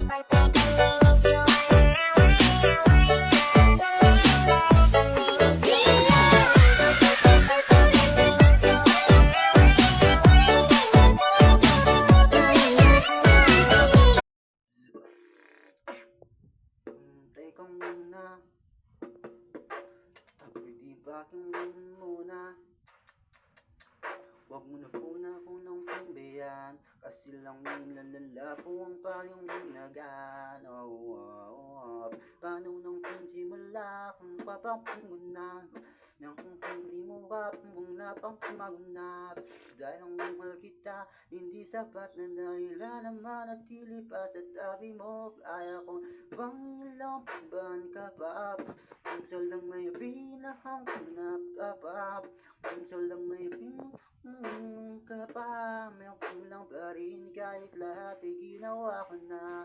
Teka muna, pwede ba kang muna? Huwag mo na po na ako ng pambayan, kasi lang nilalala po ang palyong binagan. Paano nang simula kung papapungunan nang kung hindi mo ba pang magunap. Dahil ang mahal kita, hindi sapat na dahilan na manatili pa sa tabi mo. Kaya kong bang laban ka pa, kung sa lang may pinahangap ka pa, kung sa lang may ka pa, may kulang pa rin kahit lahat ay ginawa ko na.